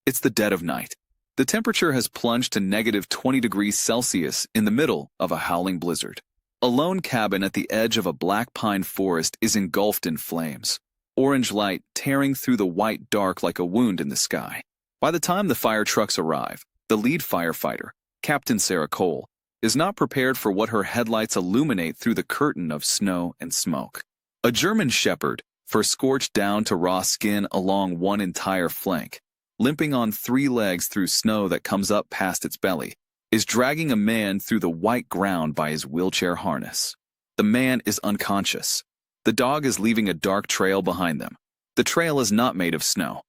It's the dead of night. The temperature has plunged to -20 degrees Celsius in the middle of a howling blizzard. A lone cabin at the edge of a black pine forest is engulfed in flames, orange light tearing through the white dark like a wound in the sky. By the time the fire trucks arrive, the lead firefighter, Captain Sarah Cole, is not prepared for what her headlights illuminate through the curtain of snow and smoke. A German shepherd, fur scorched down to raw skin along one entire flank, limping on 3 legs through snow that comes up past its belly, is dragging a man through the white ground by his wheelchair harness. The man is unconscious. The dog is leaving a dark trail behind them. The trail is not made of snow.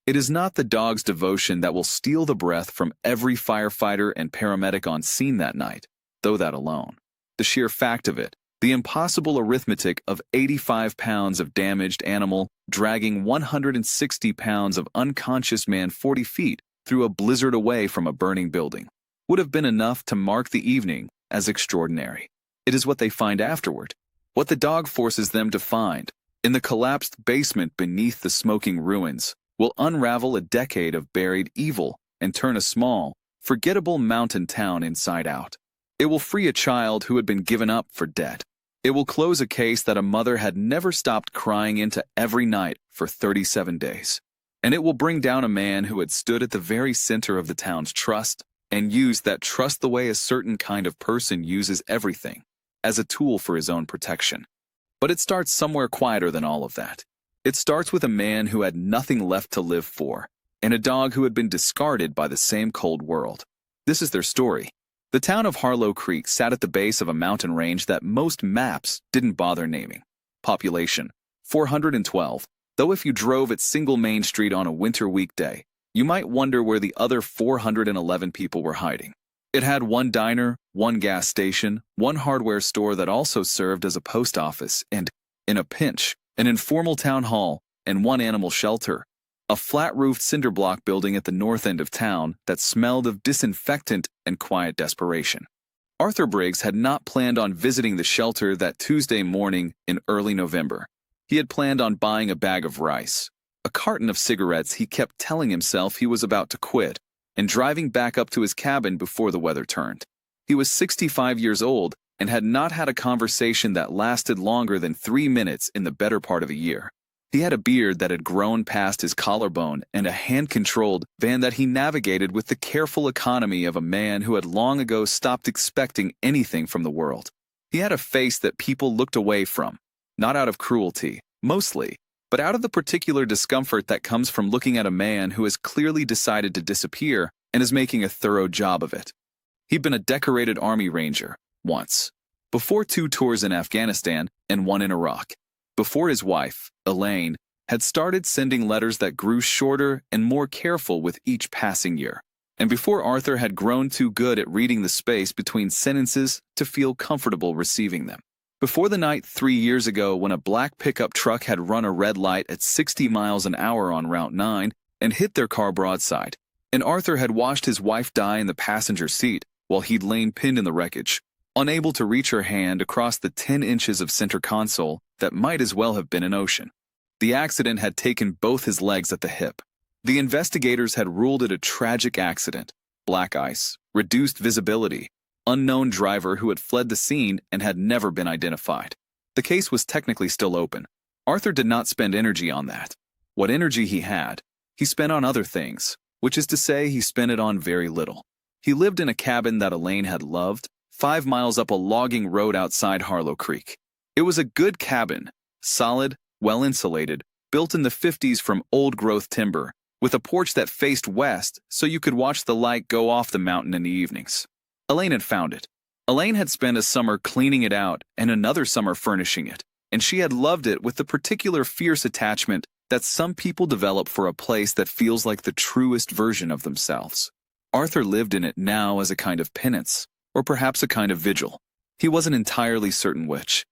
It is not the dog's devotion that will steal the breath from every firefighter and paramedic on scene that night, though that alone. The sheer fact of it, the impossible arithmetic of 85 pounds of damaged animal dragging 160 pounds of unconscious man 40 feet through a blizzard away from a burning building, would have been enough to mark the evening as extraordinary. It is what they find afterward, what the dog forces them to find, in the collapsed basement beneath the smoking ruins, will unravel a decade of buried evil and turn a small, forgettable mountain town inside out. It will free a child who had been given up for dead. It will close a case that a mother had never stopped crying into every night for 37 days. And it will bring down a man who had stood at the very center of the town's trust and used that trust the way a certain kind of person uses everything, as a tool for his own protection. But it starts somewhere quieter than all of that. It starts with a man who had nothing left to live for, and a dog who had been discarded by the same cold world. This is their story. The town of Harlow Creek sat at the base of a mountain range that most maps didn't bother naming. Population, 412, though if you drove its single main street on a winter weekday, you might wonder where the other 411 people were hiding. It had 1 diner, 1 gas station, 1 hardware store that also served as a post office, and, in a pinch, an informal town hall, and 1 animal shelter. A flat-roofed cinder block building at the north end of town that smelled of disinfectant and quiet desperation. Arthur Briggs had not planned on visiting the shelter that Tuesday morning in early November. He had planned on buying a bag of rice, a carton of cigarettes he kept telling himself he was about to quit, and driving back up to his cabin before the weather turned. He was 65 years old and had not had a conversation that lasted longer than 3 minutes in the better part of a year. He had a beard that had grown past his collarbone and a hand-controlled van that he navigated with the careful economy of a man who had long ago stopped expecting anything from the world. He had a face that people looked away from, not out of cruelty, mostly, but out of the particular discomfort that comes from looking at a man who has clearly decided to disappear and is making a thorough job of it. He'd been a decorated Army Ranger, once, before 2 tours in Afghanistan and 1 in Iraq. Before his wife, Elaine, had started sending letters that grew shorter and more careful with each passing year, and before Arthur had grown too good at reading the space between sentences to feel comfortable receiving them. Before the night 3 years ago when a black pickup truck had run a red light at 60 miles an hour on Route 9 and hit their car broadside, and Arthur had watched his wife die in the passenger seat while he'd lain pinned in the wreckage, unable to reach her hand across the 10 inches of center console that might as well have been an ocean. The accident had taken both his legs at the hip. The investigators had ruled it a tragic accident, black ice, reduced visibility, unknown driver who had fled the scene and had never been identified. The case was technically still open. Arthur did not spend energy on that. What energy he had, he spent on other things, which is to say he spent it on very little. He lived in a cabin that Elaine had loved, 5 miles up a logging road outside Harlow Creek. It was a good cabin, solid, well-insulated, built in the 50s from old-growth timber, with a porch that faced west so you could watch the light go off the mountain in the evenings. Elaine had found it. Elaine had spent a summer cleaning it out and another summer furnishing it, and she had loved it with the particular fierce attachment that some people develop for a place that feels like the truest version of themselves. Arthur lived in it now as a kind of penance, or perhaps a kind of vigil. He wasn't entirely certain which.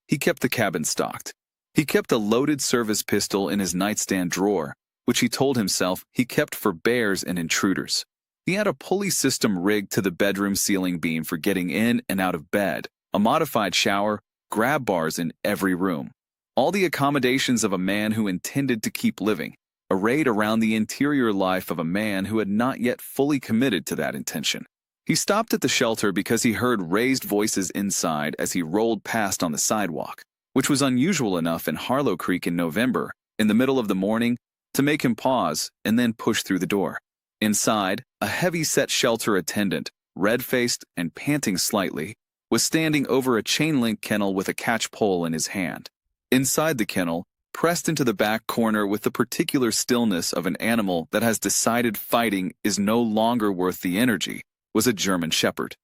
He kept the cabin stocked. He kept a loaded service pistol in his nightstand drawer, which he told himself he kept for bears and intruders. He had a pulley system rigged to the bedroom ceiling beam for getting in and out of bed, a modified shower, grab bars in every room. All the accommodations of a man who intended to keep living. arrayed around the interior life of a man who had not yet fully committed to that intention. He stopped at the shelter because he heard raised voices inside as he rolled past on the sidewalk, which was unusual enough in Harlow Creek in November, in the middle of the morning, to make him pause and then push through the door. Inside, a heavy-set shelter attendant, red-faced and panting slightly, was standing over a chain-link kennel with a catch pole in his hand. Inside the kennel, pressed into the back corner with the particular stillness of an animal that has decided fighting is no longer worth the energy, was a German Shepherd.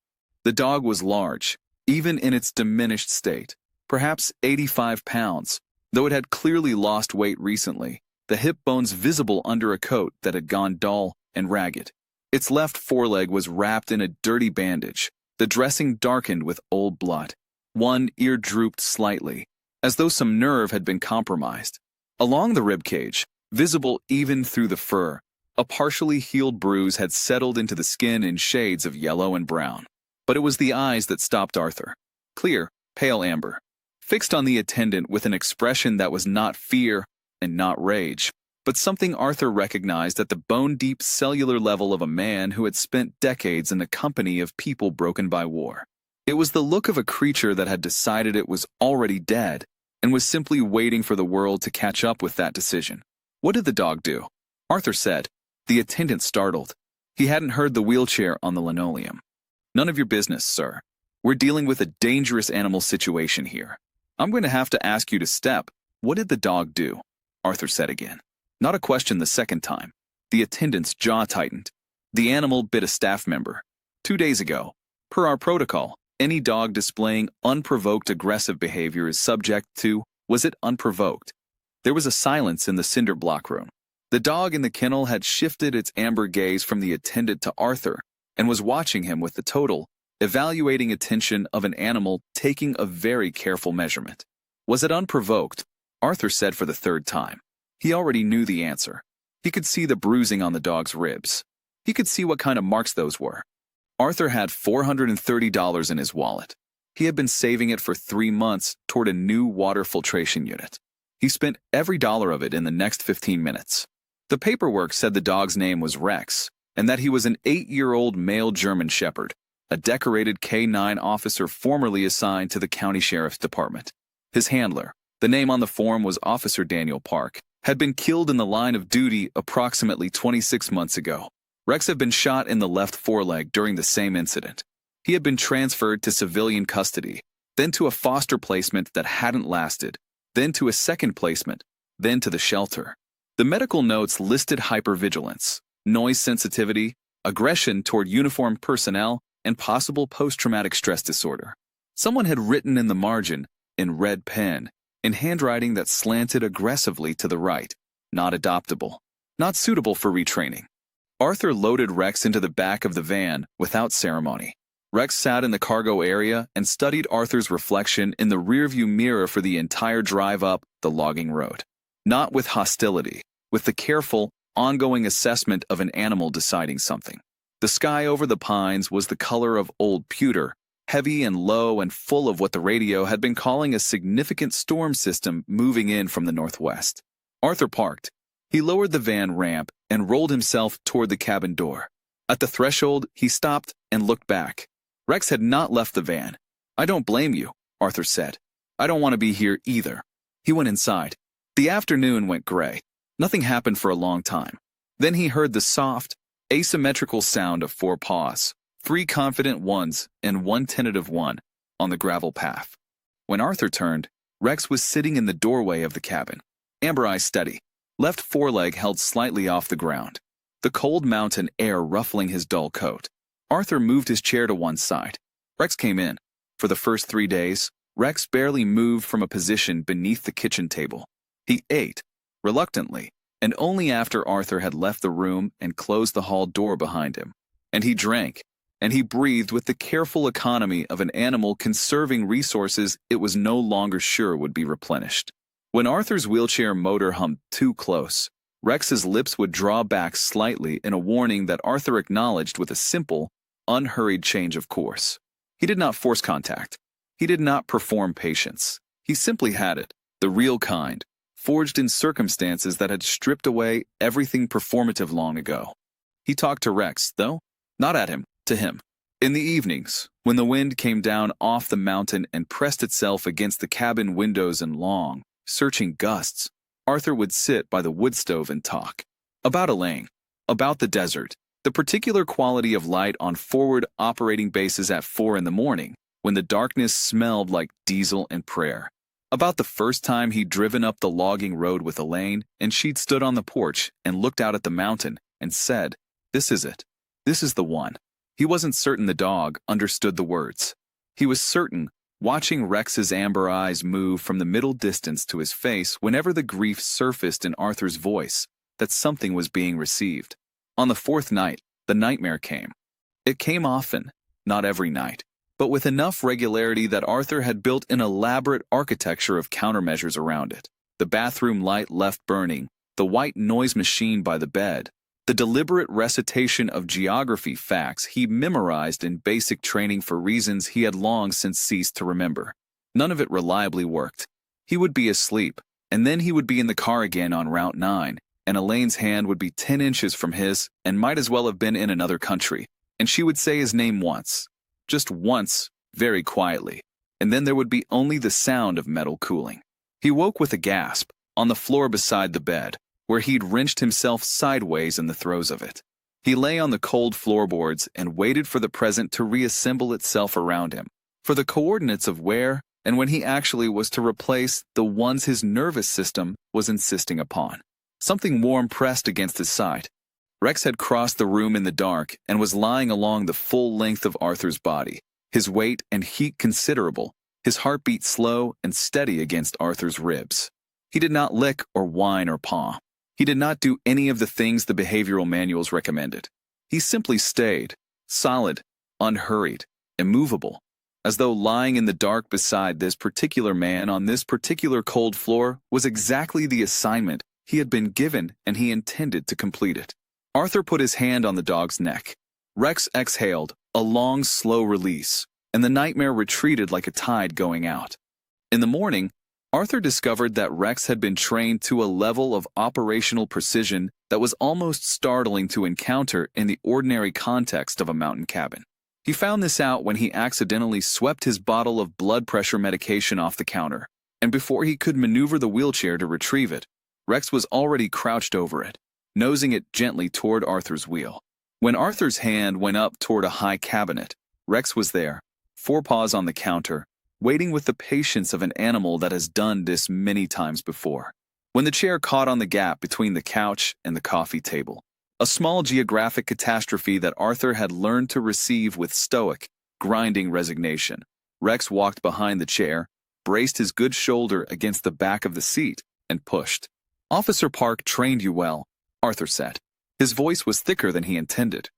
The dog was large, even in its diminished state, perhaps 85 pounds, though it had clearly lost weight recently, the hip bones visible under a coat that had gone dull and ragged. Its left foreleg was wrapped in a dirty bandage, the dressing darkened with old blood. One ear drooped slightly, as though some nerve had been compromised. Along the ribcage, visible even through the fur, a partially healed bruise had settled into the skin in shades of yellow and brown. But it was the eyes that stopped Arthur. Clear, pale amber, fixed on the attendant with an expression that was not fear and not rage, but something Arthur recognized at the bone-deep cellular level of a man who had spent decades in the company of people broken by war. It was the look of a creature that had decided it was already dead and was simply waiting for the world to catch up with that decision. What did the dog do? Arthur said. The attendant startled. He hadn't heard the wheelchair on the linoleum. None of your business, sir. We're dealing with a dangerous animal situation here. I'm going to have to ask you to step. What did the dog do? Arthur said again. Not a question the second time. The attendant's jaw tightened. The animal bit a staff member. 2 days ago, per our protocol, any dog displaying unprovoked aggressive behavior is subject to, was it unprovoked? There was a silence in the cinder block room. The dog in the kennel had shifted its amber gaze from the attendant to Arthur and was watching him with the total, evaluating attention of an animal taking a very careful measurement. Was it unprovoked? Arthur said for the third time. He already knew the answer. He could see the bruising on the dog's ribs. He could see what kind of marks those were. Arthur had $430 in his wallet. He had been saving it for 3 months toward a new water filtration unit. He spent every dollar of it in the next 15 minutes. The paperwork said the dog's name was Rex, and that he was an 8-year-old male German Shepherd, a decorated K-9 officer formerly assigned to the county sheriff's department. His handler, the name on the form was Officer Daniel Park, had been killed in the line of duty approximately 26 months ago. Rex had been shot in the left foreleg during the same incident. He had been transferred to civilian custody, then to a foster placement that hadn't lasted, then to a second placement, then to the shelter. The medical notes listed hypervigilance, noise sensitivity, aggression toward uniformed personnel, and possible post-traumatic stress disorder. Someone had written in the margin, in red pen, in handwriting that slanted aggressively to the right, not adoptable, not suitable for retraining. Arthur loaded Rex into the back of the van without ceremony. Rex sat in the cargo area and studied Arthur's reflection in the rearview mirror for the entire drive up the logging road. Not with hostility, with the careful, ongoing assessment of an animal deciding something. The sky over the pines was the color of old pewter, heavy and low and full of what the radio had been calling a significant storm system moving in from the northwest. Arthur parked. He lowered the van ramp and rolled himself toward the cabin door. At the threshold, he stopped and looked back. Rex had not left the van. "I don't blame you," Arthur said. "I don't want to be here either." He went inside. The afternoon went gray. Nothing happened for a long time. Then he heard the soft, asymmetrical sound of 4 paws, 3 confident ones and 1 tentative one, on the gravel path. When Arthur turned, Rex was sitting in the doorway of the cabin, amber eyes steady, left foreleg held slightly off the ground, the cold mountain air ruffling his dull coat. Arthur moved his chair to one side. Rex came in. For the first 3 days, Rex barely moved from a position beneath the kitchen table. He ate, reluctantly, and only after Arthur had left the room and closed the hall door behind him. And he drank, and he breathed with the careful economy of an animal conserving resources it was no longer sure would be replenished. When Arthur's wheelchair motor hummed too close, Rex's lips would draw back slightly in a warning that Arthur acknowledged with a simple, unhurried change of course. He did not force contact. He did not perform patience. He simply had it, the real kind, forged in circumstances that had stripped away everything performative long ago. He talked to Rex, though, not at him, to him. In the evenings, when the wind came down off the mountain and pressed itself against the cabin windows in long, searching gusts, Arthur would sit by the wood stove and talk. About Elaine, about the desert, the particular quality of light on forward operating bases at 4 a.m, when the darkness smelled like diesel and prayer. About the first time he'd driven up the logging road with Elaine, and she'd stood on the porch and looked out at the mountain and said, "This is it. This is the one." He wasn't certain the dog understood the words. He was certain, watching Rex's amber eyes move from the middle distance to his face whenever the grief surfaced in Arthur's voice, that something was being received. On the fourth night, the nightmare came. It came often, not every night, but with enough regularity that Arthur had built an elaborate architecture of countermeasures around it. The bathroom light left burning, the white noise machine by the bed, the deliberate recitation of geography facts he memorized in basic training for reasons he had long since ceased to remember. None of it reliably worked. He would be asleep, and then he would be in the car again on Route 9, and Elaine's hand would be 10 inches from his and might as well have been in another country, and she would say his name once. Just once, very quietly, and then there would be only the sound of metal cooling. He woke with a gasp, on the floor beside the bed, where he'd wrenched himself sideways in the throes of it. He lay on the cold floorboards and waited for the present to reassemble itself around him, for the coordinates of where and when he actually was to replace the ones his nervous system was insisting upon. Something warm pressed against his side. Rex had crossed the room in the dark and was lying along the full length of Arthur's body, his weight and heat considerable, his heartbeat slow and steady against Arthur's ribs. He did not lick or whine or paw. He did not do any of the things the behavioral manuals recommended. He simply stayed, solid, unhurried, immovable, as though lying in the dark beside this particular man on this particular cold floor was exactly the assignment he had been given, and he intended to complete it. Arthur put his hand on the dog's neck. Rex exhaled, a long, slow release, and the nightmare retreated like a tide going out. In the morning, Arthur discovered that Rex had been trained to a level of operational precision that was almost startling to encounter in the ordinary context of a mountain cabin. He found this out when he accidentally swept his bottle of blood pressure medication off the counter, and before he could maneuver the wheelchair to retrieve it, Rex was already crouched over it, nosing it gently toward Arthur's wheel. When Arthur's hand went up toward a high cabinet, Rex was there, forepaws on the counter, waiting with the patience of an animal that has done this many times before. When the chair caught on the gap between the couch and the coffee table, a small geographic catastrophe that Arthur had learned to receive with stoic, grinding resignation, Rex walked behind the chair, braced his good shoulder against the back of the seat, and pushed. "Officer Park trained you well," Arthur said. His voice was thicker than he intended.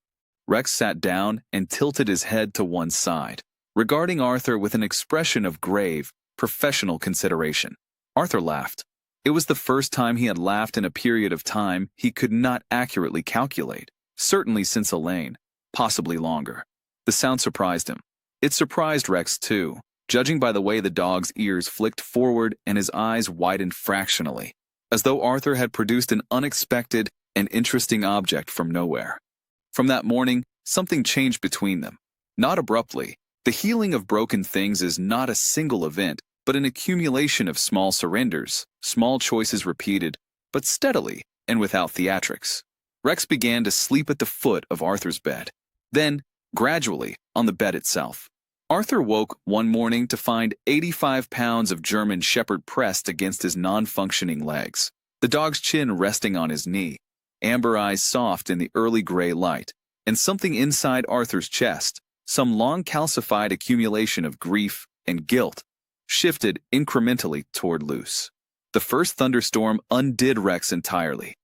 Rex sat down and tilted his head to one side, regarding Arthur with an expression of grave, professional consideration. Arthur laughed. It was the first time he had laughed in a period of time he could not accurately calculate, certainly since Elaine, possibly longer. The sound surprised him. It surprised Rex, too, judging by the way the dog's ears flicked forward and his eyes widened fractionally, as though Arthur had produced an unexpected and interesting object from nowhere. From that morning, something changed between them. Not abruptly. The healing of broken things is not a single event, but an accumulation of small surrenders, small choices repeated, but steadily and without theatrics. Rex began to sleep at the foot of Arthur's bed. Then, gradually, on the bed itself. Arthur woke one morning to find 85 pounds of German Shepherd pressed against his non-functioning legs, the dog's chin resting on his knee, amber eyes soft in the early gray light, and something inside Arthur's chest, some long calcified accumulation of grief and guilt, shifted incrementally toward loose. The first thunderstorm undid Rex entirely.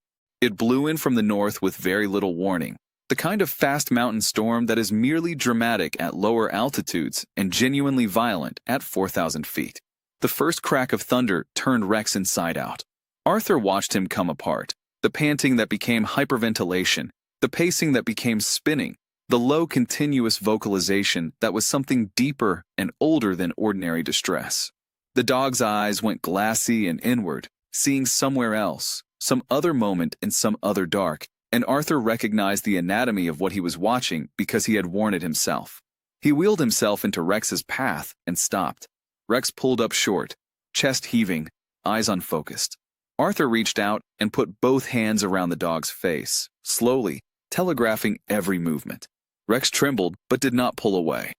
It blew in from the north with very little warning, the kind of fast mountain storm that is merely dramatic at lower altitudes and genuinely violent at 4,000 feet. The first crack of thunder turned Rex inside out. Arthur watched him come apart, the panting that became hyperventilation, the pacing that became spinning, the low continuous vocalization that was something deeper and older than ordinary distress. The dog's eyes went glassy and inward, seeing somewhere else, some other moment in some other dark, and Arthur recognized the anatomy of what he was watching because he had worn it himself. He wheeled himself into Rex's path and stopped. Rex pulled up short, chest heaving, eyes unfocused. Arthur reached out and put both hands around the dog's face, slowly, telegraphing every movement. Rex trembled but did not pull away.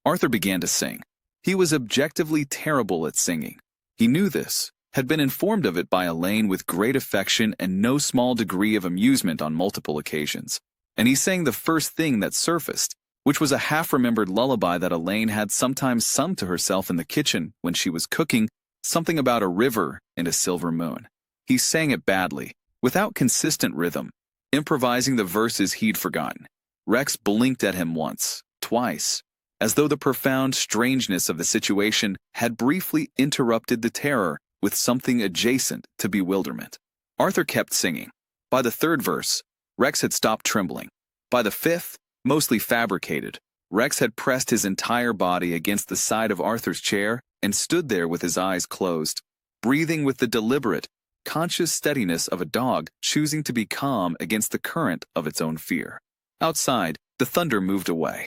Arthur began to sing. He was objectively terrible at singing. He knew this, had been informed of it by Elaine with great affection and no small degree of amusement on multiple occasions. And he sang the first thing that surfaced, which was a half-remembered lullaby that Elaine had sometimes sung to herself in the kitchen when she was cooking, something about a river and a silver moon. He sang it badly, without consistent rhythm, improvising the verses he'd forgotten. Rex blinked at him once, twice, as though the profound strangeness of the situation had briefly interrupted the terror with something adjacent to bewilderment. Arthur kept singing. By the third verse, Rex had stopped trembling. By the fifth, mostly fabricated, Rex had pressed his entire body against the side of Arthur's chair and stood there with his eyes closed, breathing with the deliberate, conscious steadiness of a dog choosing to be calm against the current of its own fear. Outside, the thunder moved away.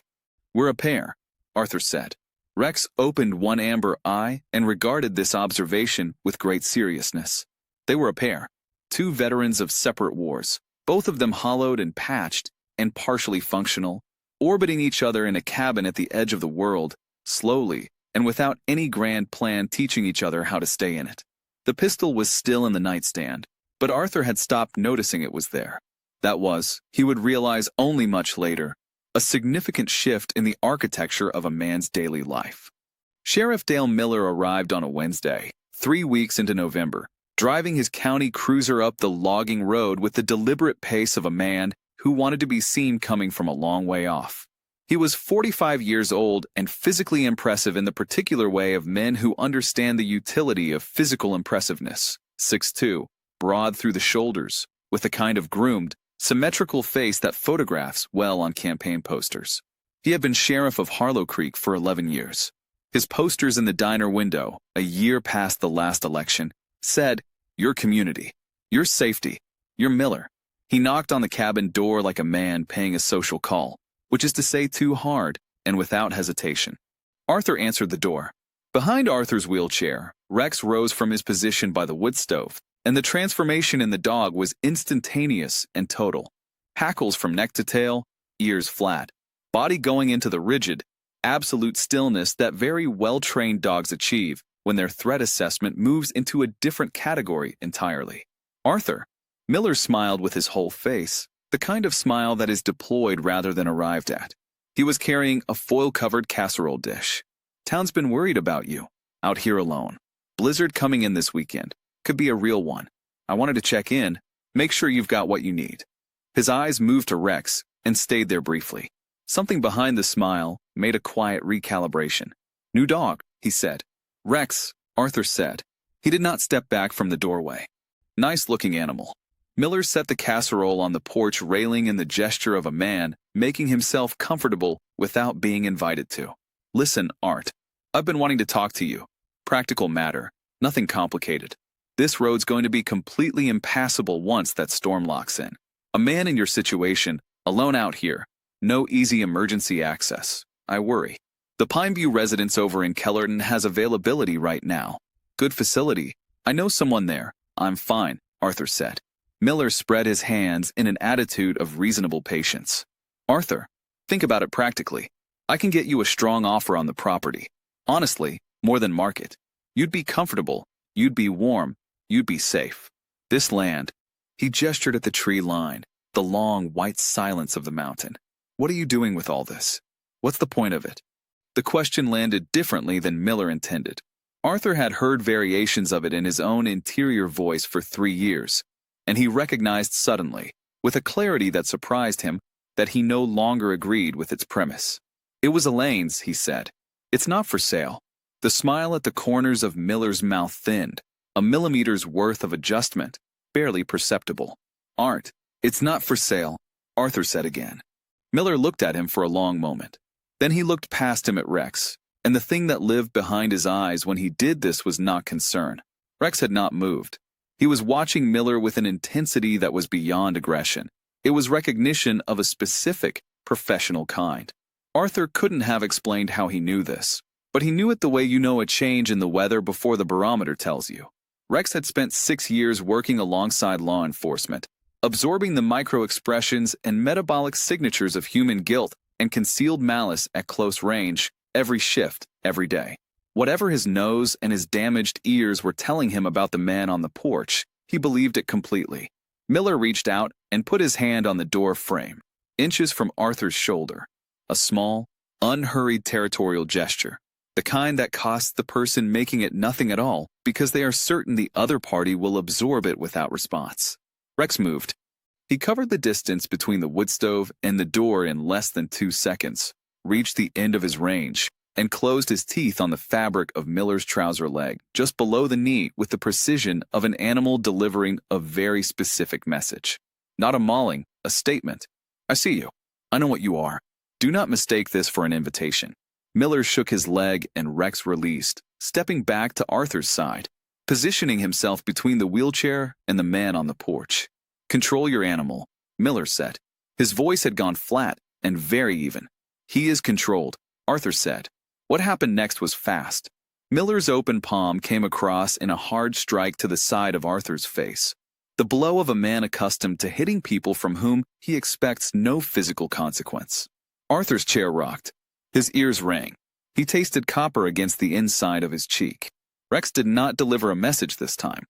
"We're a pair," Arthur said. Rex opened one amber eye and regarded this observation with great seriousness. They were a pair, two veterans of separate wars, both of them hollowed and patched and partially functional, orbiting each other in a cabin at the edge of the world, slowly and without any grand plan teaching each other how to stay in it. The pistol was still in the nightstand, but Arthur had stopped noticing it was there. That was, he would realize only much later, a significant shift in the architecture of a man's daily life. Sheriff Dale Miller arrived on a Wednesday, 3 weeks into November, driving his county cruiser up the logging road with the deliberate pace of a man who wanted to be seen coming from a long way off. He was 45 years old and physically impressive in the particular way of men who understand the utility of physical impressiveness. 6'2", broad through the shoulders, with a kind of groomed, symmetrical face that photographs well on campaign posters. He had been sheriff of Harlow Creek for 11 years. His posters in the diner window, a year past the last election, said, "Your community, your safety, your Miller." He knocked on the cabin door like a man paying a social call, which is to say too hard and without hesitation. Arthur answered the door. Behind Arthur's wheelchair, Rex rose from his position by the wood stove, and the transformation in the dog was instantaneous and total. Hackles from neck to tail, ears flat, body going into the rigid, absolute stillness that very well-trained dogs achieve when their threat assessment moves into a different category entirely. Arthur, Miller smiled with his whole face, the kind of smile that is deployed rather than arrived at. He was carrying a foil-covered casserole dish. "Town's been worried about you, out here alone. Blizzard coming in this weekend. Could be a real one. I wanted to check in, make sure you've got what you need." His eyes moved to Rex and stayed there briefly. Something behind the smile made a quiet recalibration. "New dog," he said. "Rex," Arthur said. He did not step back from the doorway. "Nice-looking animal." Miller set the casserole on the porch railing in the gesture of a man making himself comfortable without being invited to. "Listen, Art. I've been wanting to talk to you. Practical matter, nothing complicated. This road's going to be completely impassable once that storm locks in. A man in your situation, alone out here, no easy emergency access. I worry. The Pineview residence over in Kellerton has availability right now. Good facility. I know someone there. I'm fine," Arthur said. Miller spread his hands in an attitude of reasonable patience. "Arthur, think about it practically. I can get you a strong offer on the property. Honestly, more than market. You'd be comfortable, you'd be warm, you'd be safe. This land," he gestured at the tree line, the long white silence of the mountain. "What are you doing with all this? What's the point of it?" The question landed differently than Miller intended. Arthur had heard variations of it in his own interior voice for 3 years, and he recognized suddenly, with a clarity that surprised him, that he no longer agreed with its premise. "It was Elaine's," he said. "It's not for sale." The smile at the corners of Miller's mouth thinned, a millimeter's worth of adjustment, barely perceptible. "Art, it's not for sale," Arthur said again. Miller looked at him for a long moment. Then he looked past him at Rex, and the thing that lived behind his eyes when he did this was not concern. Rex had not moved. He was watching Miller with an intensity that was beyond aggression. It was recognition of a specific, professional kind. Arthur couldn't have explained how he knew this, but he knew it the way you know a change in the weather before the barometer tells you. Rex had spent 6 years working alongside law enforcement, absorbing the micro-expressions and metabolic signatures of human guilt and concealed malice at close range, every shift, every day. Whatever his nose and his damaged ears were telling him about the man on the porch, he believed it completely. Miller reached out and put his hand on the door frame, inches from Arthur's shoulder. A small, unhurried territorial gesture, the kind that costs the person making it nothing at all because they are certain the other party will absorb it without response. Rex moved. He covered the distance between the wood stove and the door in less than 2 seconds, reached the end of his range, and closed his teeth on the fabric of Miller's trouser leg, just below the knee with the precision of an animal delivering a very specific message. Not a mauling, a statement. I see you. I know what you are. Do not mistake this for an invitation. Miller shook his leg and Rex released, stepping back to Arthur's side, positioning himself between the wheelchair and the man on the porch. Control your animal, Miller said. His voice had gone flat and very even. He is controlled, Arthur said. What happened next was fast. Miller's open palm came across in a hard strike to the side of Arthur's face. The blow of a man accustomed to hitting people from whom he expects no physical consequence. Arthur's chair rocked. His ears rang. He tasted copper against the inside of his cheek. Rex did not deliver a message this time.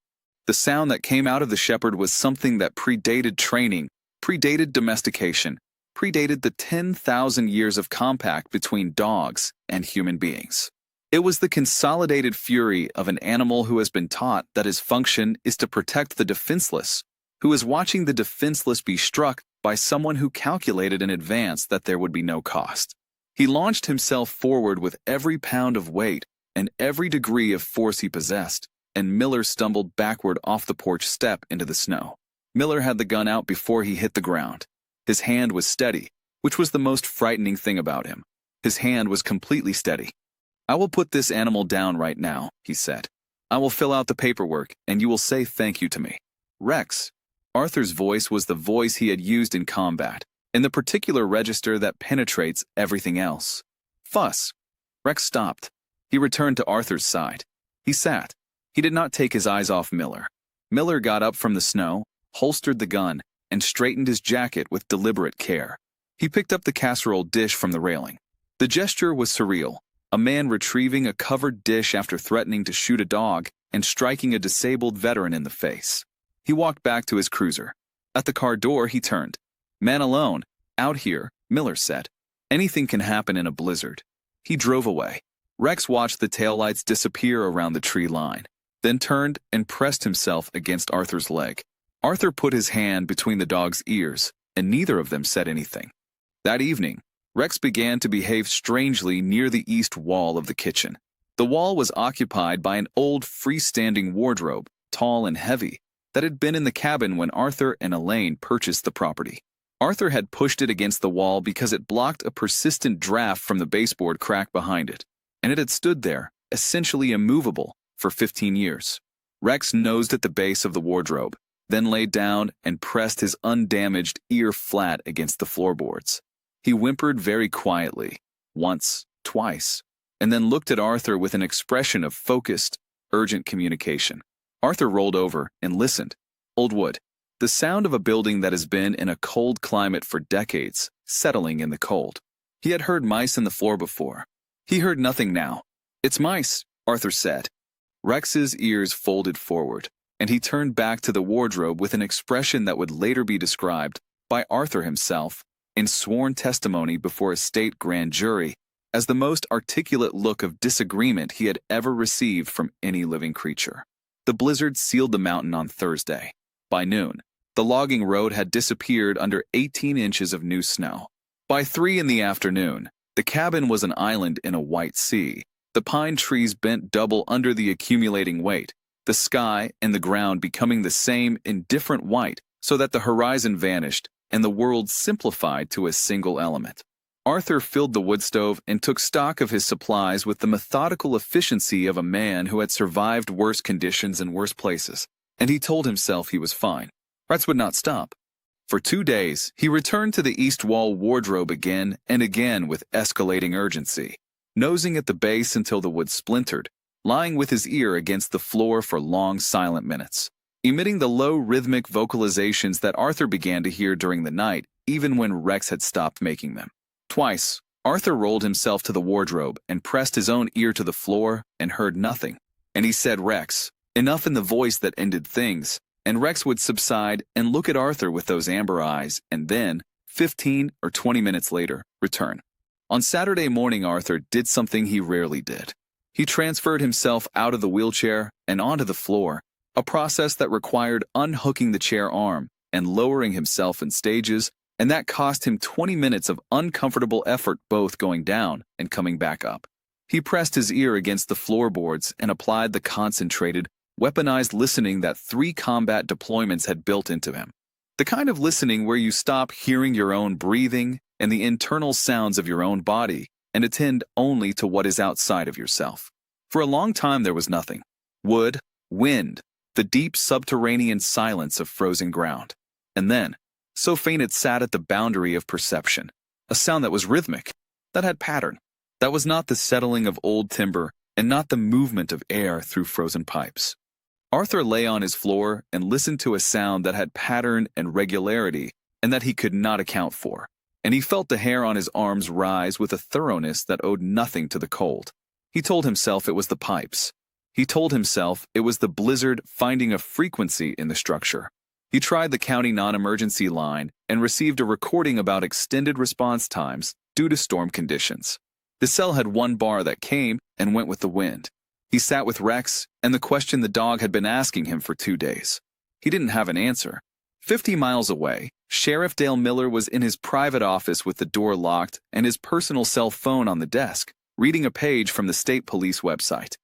The sound that came out of the shepherd was something that predated training, predated domestication, predated the 10,000 years of compact between dogs and human beings. It was the consolidated fury of an animal who has been taught that his function is to protect the defenseless, who is watching the defenseless be struck by someone who calculated in advance that there would be no cost. He launched himself forward with every pound of weight and every degree of force he possessed, and Miller stumbled backward off the porch step into the snow. Miller had the gun out before he hit the ground. His hand was steady, which was the most frightening thing about him. His hand was completely steady. I will put this animal down right now, he said. I will fill out the paperwork, and you will say thank you to me. Rex. Arthur's voice was the voice he had used in combat, in the particular register that penetrates everything else. Fuss. Rex stopped. He returned to Arthur's side. He sat. He did not take his eyes off Miller. Miller got up from the snow, holstered the gun, and straightened his jacket with deliberate care. He picked up the casserole dish from the railing. The gesture was surreal, a man retrieving a covered dish after threatening to shoot a dog and striking a disabled veteran in the face. He walked back to his cruiser. At the car door, he turned. Man alone, out here, Miller said. Anything can happen in a blizzard. He drove away. Rex watched the taillights disappear around the tree line, then turned and pressed himself against Arthur's leg. Arthur put his hand between the dog's ears, and neither of them said anything. That evening, Rex began to behave strangely near the east wall of the kitchen. The wall was occupied by an old freestanding wardrobe, tall and heavy, that had been in the cabin when Arthur and Elaine purchased the property. Arthur had pushed it against the wall because it blocked a persistent draft from the baseboard crack behind it, and it had stood there, essentially immovable, for 15 years. Rex nosed at the base of the wardrobe, then laid down and pressed his undamaged ear flat against the floorboards. He whimpered very quietly, once, twice, and then looked at Arthur with an expression of focused, urgent communication. Arthur rolled over and listened. Old wood. The sound of a building that has been in a cold climate for decades, settling in the cold. He had heard mice in the floor before. He heard nothing now. It's mice, Arthur said. Rex's ears folded forward, and he turned back to the wardrobe with an expression that would later be described by Arthur himself in sworn testimony before a state grand jury as the most articulate look of disagreement he had ever received from any living creature. The blizzard sealed the mountain on Thursday. By noon, the logging road had disappeared under 18 inches of new snow. By 3 in the afternoon, the cabin was an island in a white sea. The pine trees bent double under the accumulating weight, the sky and the ground becoming the same indifferent white so that the horizon vanished and the world simplified to a single element. Arthur filled the wood stove and took stock of his supplies with the methodical efficiency of a man who had survived worse conditions in worse places. and he told himself he was fine. Rex would not stop. For 2 days, he returned to the east wall wardrobe again and again with escalating urgency, nosing at the base until the wood splintered, lying with his ear against the floor for long silent minutes, emitting the low rhythmic vocalizations that Arthur began to hear during the night, even when Rex had stopped making them. Twice, Arthur rolled himself to the wardrobe and pressed his own ear to the floor and heard nothing. And he said, "Rex," enough in the voice that ended things, and Rex would subside and look at Arthur with those amber eyes, and then, 15 or 20 minutes later, return. On Saturday morning, Arthur did something he rarely did. He transferred himself out of the wheelchair and onto the floor, a process that required unhooking the chair arm and lowering himself in stages, and that cost him 20 minutes of uncomfortable effort both going down and coming back up. He pressed his ear against the floorboards and applied the concentrated, weaponized listening that 3 combat deployments had built into him. The kind of listening where you stop hearing your own breathing and the internal sounds of your own body and attend only to what is outside of yourself. For a long time there was nothing. Wood, wind, the deep subterranean silence of frozen ground. And then, so faint it sat at the boundary of perception, a sound that was rhythmic, that had pattern, that was not the settling of old timber and not the movement of air through frozen pipes. Arthur lay on his floor and listened to a sound that had pattern and regularity and that he could not account for, and he felt the hair on his arms rise with a thoroughness that owed nothing to the cold. He told himself it was the pipes. He told himself it was the blizzard finding a frequency in the structure. He tried the county non-emergency line and received a recording about extended response times due to storm conditions. The cell had 1 bar that came and went with the wind. He sat with Rex and the question the dog had been asking him for 2 days. He didn't have an answer. 50 miles away, Sheriff Dale Miller was in his private office with the door locked and his personal cell phone on the desk, reading a page from the state police website.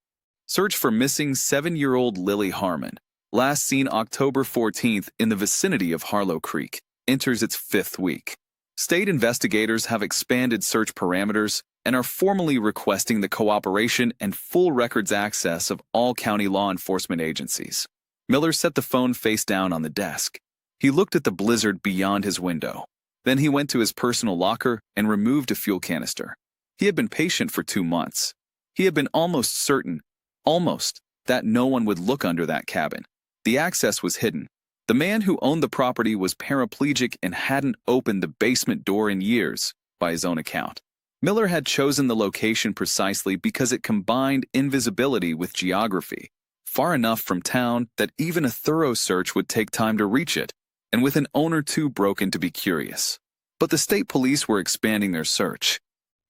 Search for missing 7-year-old Lily Harmon, last seen October 14th in the vicinity of Harlow Creek, enters its 5th week. State investigators have expanded search parameters and are formally requesting the cooperation and full records access of all county law enforcement agencies. Miller set the phone face down on the desk. He looked at the blizzard beyond his window. Then he went to his personal locker and removed a fuel canister. He had been patient for 2 months. He had been almost certain, that no one would look under that cabin. The access was hidden. The man who owned the property was paraplegic and hadn't opened the basement door in years, by his own account. Miller had chosen the location precisely because it combined invisibility with geography, far enough from town that even a thorough search would take time to reach it, and with an owner too broken to be curious. But the state police were expanding their search,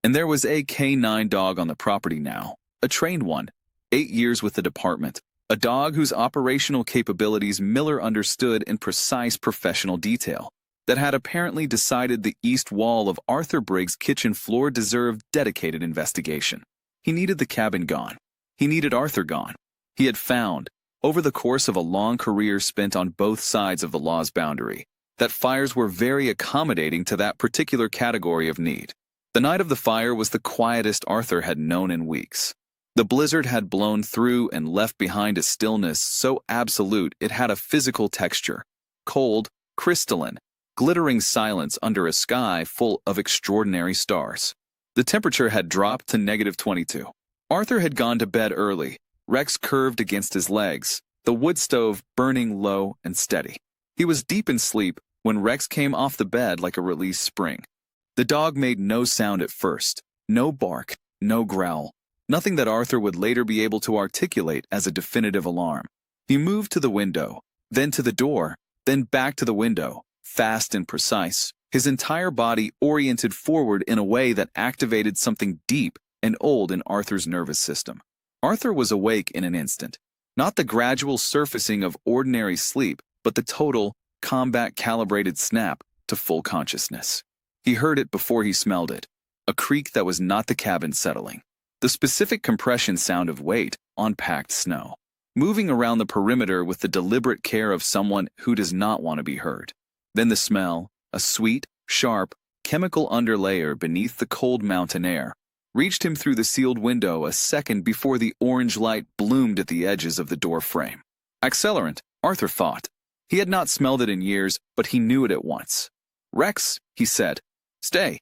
and there was a K9 dog on the property now, a trained one, 8 years with the department, a dog whose operational capabilities Miller understood in precise professional detail, that had apparently decided the east wall of Arthur Briggs' kitchen floor deserved dedicated investigation. He needed the cabin gone. He needed Arthur gone. He had found, over the course of a long career spent on both sides of the law's boundary, that fires were very accommodating to that particular category of need. The night of the fire was the quietest Arthur had known in weeks. The blizzard had blown through and left behind a stillness so absolute it had a physical texture, cold, crystalline, glittering silence under a sky full of extraordinary stars. The temperature had dropped to -22. Arthur had gone to bed early, Rex curved against his legs, the wood stove burning low and steady. He was deep in sleep when Rex came off the bed like a released spring. The dog made no sound at first, no bark, no growl, nothing that Arthur would later be able to articulate as a definitive alarm. He moved to the window, then to the door, then back to the window, fast and precise, his entire body oriented forward in a way that activated something deep and old in Arthur's nervous system. Arthur was awake in an instant, not the gradual surfacing of ordinary sleep, but the total, combat-calibrated snap to full consciousness. He heard it before he smelled it, a creak that was not the cabin settling, the specific compression sound of weight on packed snow, moving around the perimeter with the deliberate care of someone who does not want to be heard. Then the smell, a sweet, sharp, chemical underlayer beneath the cold mountain air, reached him through the sealed window a second before the orange light bloomed at the edges of the door frame. Accelerant, Arthur thought. He had not smelled it in years, but he knew it at once. "Rex," he said. "Stay."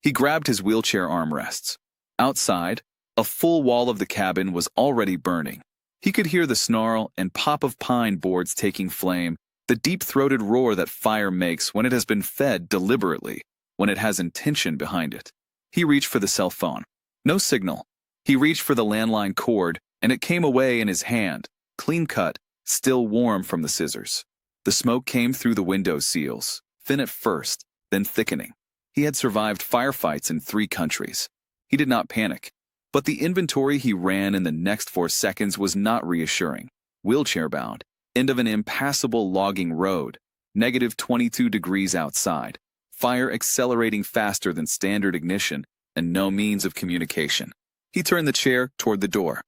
He grabbed his wheelchair armrests. Outside, a full wall of the cabin was already burning. He could hear the snarl and pop of pine boards taking flame, the deep-throated roar that fire makes when it has been fed deliberately, when it has intention behind it. He reached for the cell phone. No signal. He reached for the landline cord, and it came away in his hand, clean-cut, still warm from the scissors. The smoke came through the window seals, thin at first, then thickening. He had survived firefights in 3 countries. He did not panic. But the inventory he ran in the next 4 seconds was not reassuring. Wheelchair-bound, end of an impassable logging road, negative 22 degrees outside, fire accelerating faster than standard ignition, and no means of communication. He turned the chair toward the door.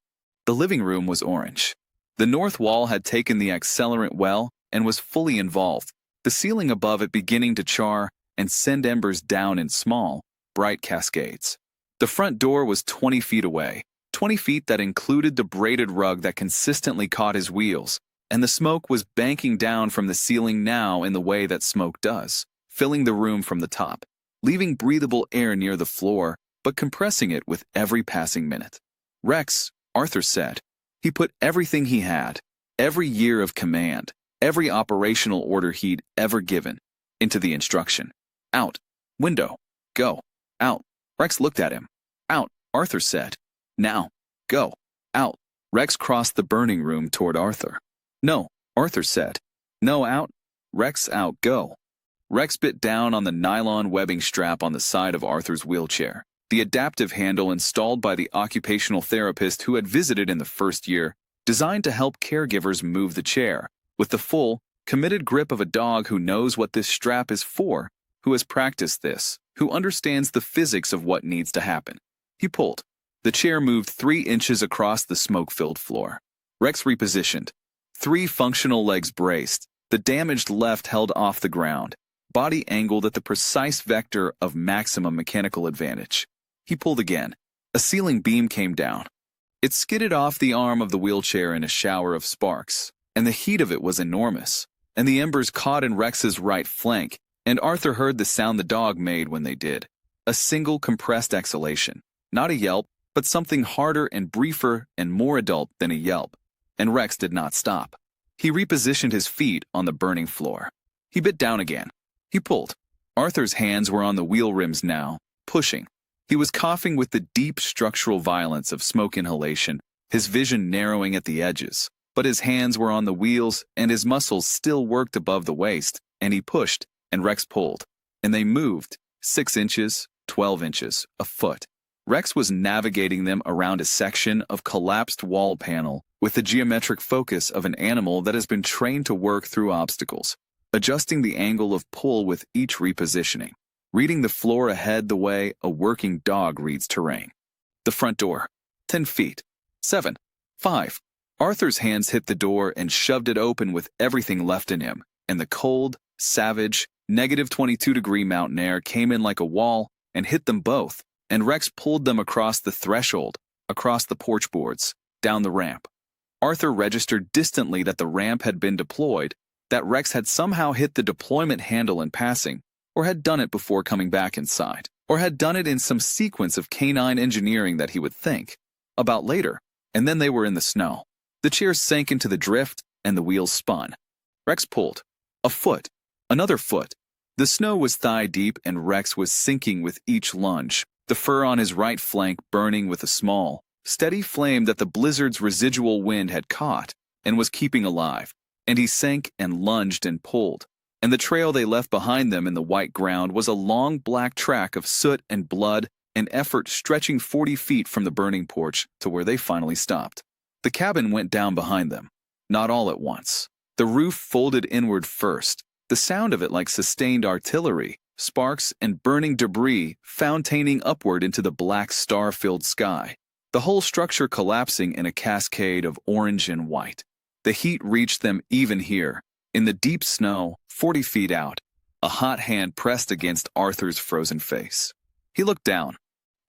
The living room was orange. The north wall had taken the accelerant well and was fully involved, the ceiling above it beginning to char and send embers down in small, bright cascades. The front door was 20 feet away, 20 feet that included the braided rug that consistently caught his wheels, and the smoke was banking down from the ceiling now in the way that smoke does, filling the room from the top, leaving breathable air near the floor, but compressing it with every passing minute. "Rex," Arthur said. He put everything he had, every year of command, every operational order he'd ever given, into the instruction. "Out. Window. Go. Out." Rex looked at him. "Out," Arthur said. "Now. Go. Out." Rex crossed the burning room toward Arthur. "No," Arthur said. "No, out. Rex, out. Go." Rex bit down on the nylon webbing strap on the side of Arthur's wheelchair, the adaptive handle installed by the occupational therapist who had visited in the first year, designed to help caregivers move the chair, with the full, committed grip of a dog who knows what this strap is for, who has practiced this, who understands the physics of what needs to happen. He pulled. The chair moved 3 inches across the smoke-filled floor. Rex repositioned. 3 functional legs braced, the damaged left held off the ground, body angled at the precise vector of maximum mechanical advantage. He pulled again. A ceiling beam came down. It skidded off the arm of the wheelchair in a shower of sparks, and the heat of it was enormous, and the embers caught in Rex's right flank, and Arthur heard the sound the dog made when they did. A single compressed exhalation. Not a yelp, but something harder and briefer and more adult than a yelp. And Rex did not stop. He repositioned his feet on the burning floor. He bit down again. He pulled. Arthur's hands were on the wheel rims now, pushing. He was coughing with the deep structural violence of smoke inhalation, his vision narrowing at the edges. But his hands were on the wheels, and his muscles still worked above the waist, and he pushed, and Rex pulled. And they moved, 6 inches, 12 inches, a foot. Rex was navigating them around a section of collapsed wall panel with the geometric focus of an animal that has been trained to work through obstacles, adjusting the angle of pull with each repositioning, reading the floor ahead the way a working dog reads terrain. The front door. 10 feet. 7. 5. Arthur's hands hit the door and shoved it open with everything left in him, and the cold, savage, negative 22-degree mountain air came in like a wall and hit them both, and Rex pulled them across the threshold, across the porch boards, down the ramp. Arthur registered distantly that the ramp had been deployed, that Rex had somehow hit the deployment handle in passing, or had done it before coming back inside, or had done it in some sequence of canine engineering that he would think about later, and then they were in the snow. The chair sank into the drift, and the wheels spun. Rex pulled. A foot. Another foot. The snow was thigh-deep, and Rex was sinking with each lunge, the fur on his right flank burning with a small, steady flame that the blizzard's residual wind had caught and was keeping alive, and he sank and lunged and pulled, and the trail they left behind them in the white ground was a long black track of soot and blood and effort stretching 40 feet from the burning porch to where they finally stopped. The cabin went down behind them, not all at once. The roof folded inward first, the sound of it like sustained artillery, sparks and burning debris founaining upward into the black star-filled sky, the whole structure collapsing in a cascade of orange and white. The heat reached them even here, in the deep snow, 40 feet out. A hot hand pressed against Arthur's frozen face. He looked down.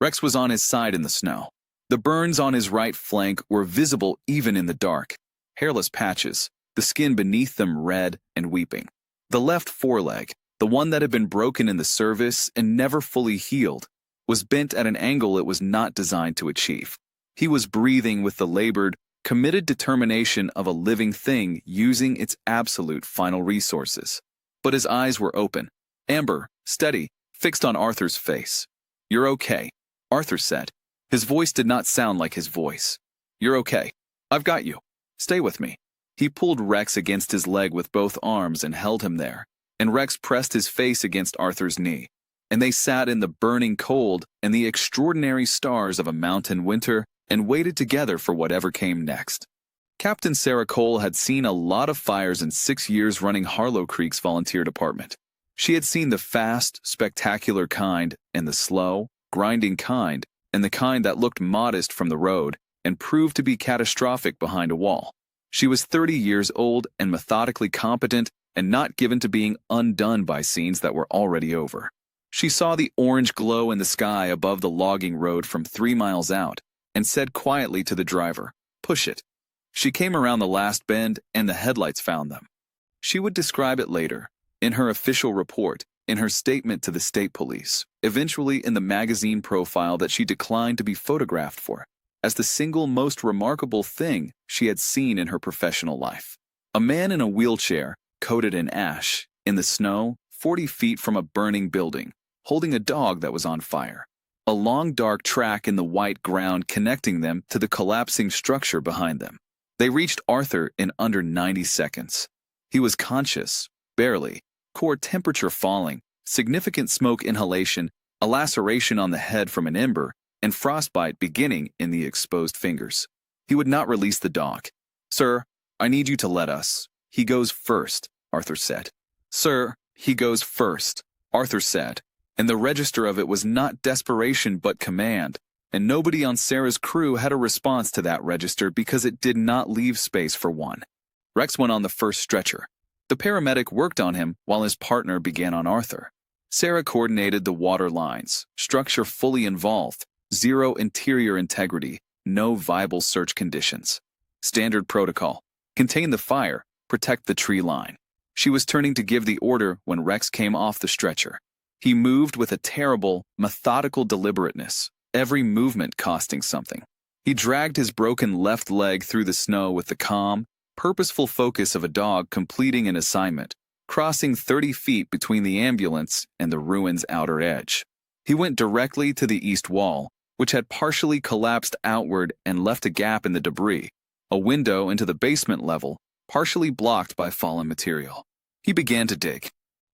Rex was on his side in the snow. The burns on his right flank were visible even in the dark. Hairless patches, the skin beneath them red and weeping. The left foreleg, the one that had been broken in the service and never fully healed, was bent at an angle it was not designed to achieve. He was breathing with the labored, committed determination of a living thing using its absolute final resources. But his eyes were open, amber, steady, fixed on Arthur's face. "You're okay," Arthur said. His voice did not sound like his voice. "You're okay. I've got you. Stay with me." He pulled Rex against his leg with both arms and held him there, and Rex pressed his face against Arthur's knee. And they sat in the burning cold and the extraordinary stars of a mountain winter and waited together for whatever came next. Captain Sarah Cole had seen a lot of fires in 6 years running Harlow Creek's volunteer department. She had seen the fast, spectacular kind and the slow, grinding kind and the kind that looked modest from the road and proved to be catastrophic behind a wall. She was 30 years old and methodically competent and not given to being undone by scenes that were already over. She saw the orange glow in the sky above the logging road from 3 miles out and said quietly to the driver, "Push it." She came around the last bend and the headlights found them. She would describe it later, in her official report, in her statement to the state police, eventually in the magazine profile that she declined to be photographed for, as the single most remarkable thing she had seen in her professional life. A man in a wheelchair, coated in ash, in the snow, 40 feet from a burning building, holding a dog that was on fire. A long dark track in the white ground connecting them to the collapsing structure behind them. They reached Arthur in under 90 seconds. He was conscious, barely, core temperature falling, significant smoke inhalation, a laceration on the head from an ember, and frostbite beginning in the exposed fingers. He would not release the dog. "Sir, I need you to let us. He goes first," Arthur said. "Sir, he goes first," Arthur said, and the register of it was not desperation but command, and nobody on Sarah's crew had a response to that register because it did not leave space for one. Rex went on the first stretcher. The paramedic worked on him while his partner began on Arthur. Sarah coordinated the water lines, structure fully involved, zero interior integrity, no viable search conditions. Standard protocol: contain the fire, protect the tree line. She was turning to give the order when Rex came off the stretcher. He moved with a terrible, methodical deliberateness, every movement costing something. He dragged his broken left leg through the snow with the calm, purposeful focus of a dog completing an assignment, crossing 30 feet between the ambulance and the ruin's outer edge. He went directly to the east wall, which had partially collapsed outward and left a gap in the debris, a window into the basement level, partially blocked by fallen material. He began to dig.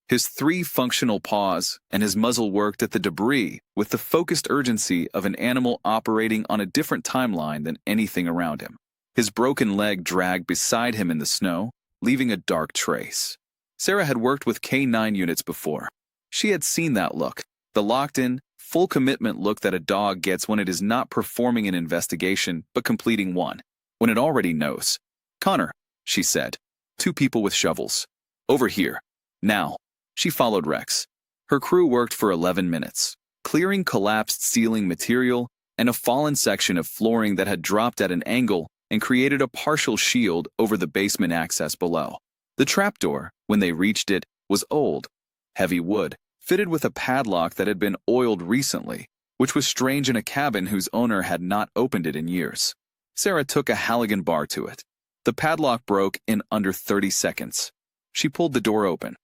His 3 functional paws and his muzzle worked at the debris with the focused urgency of an animal operating on a different timeline than anything around him. His broken leg dragged beside him in the snow, leaving a dark trace. Sarah had worked with K-9 units before. She had seen that look, the locked-in, full commitment look that a dog gets when it is not performing an investigation but completing one, when it already knows. "Connor," she said. 2 people with shovels. "Over here. Now." She followed Rex. Her crew worked for 11 minutes, clearing collapsed ceiling material and a fallen section of flooring that had dropped at an angle and created a partial shield over the basement access below. The trapdoor, when they reached it, was old, heavy wood, fitted with a padlock that had been oiled recently, which was strange in a cabin whose owner had not opened it in years. Sarah took a Halligan bar to it. The padlock broke in under 30 seconds. She pulled the door open.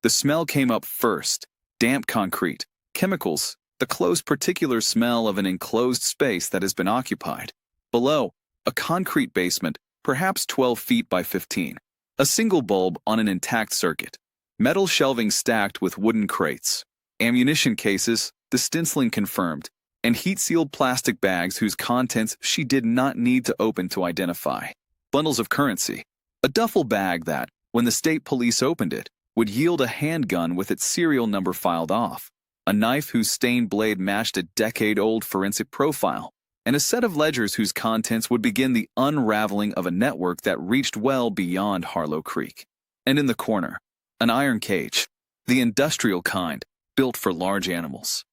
The smell came up first: damp concrete, chemicals, the close particular smell of an enclosed space that has been occupied. Below, a concrete basement, perhaps 12 feet by 15. A single bulb on an intact circuit. Metal shelving stacked with wooden crates. Ammunition cases, the stenciling confirmed, and heat-sealed plastic bags whose contents she did not need to open to identify. Bundles of currency. A duffel bag that, when the state police opened it, would yield a handgun with its serial number filed off, a knife whose stained blade matched a decade-old forensic profile, and a set of ledgers whose contents would begin the unraveling of a network that reached well beyond Harlow Creek. And in the corner, an iron cage, the industrial kind, built for large animals.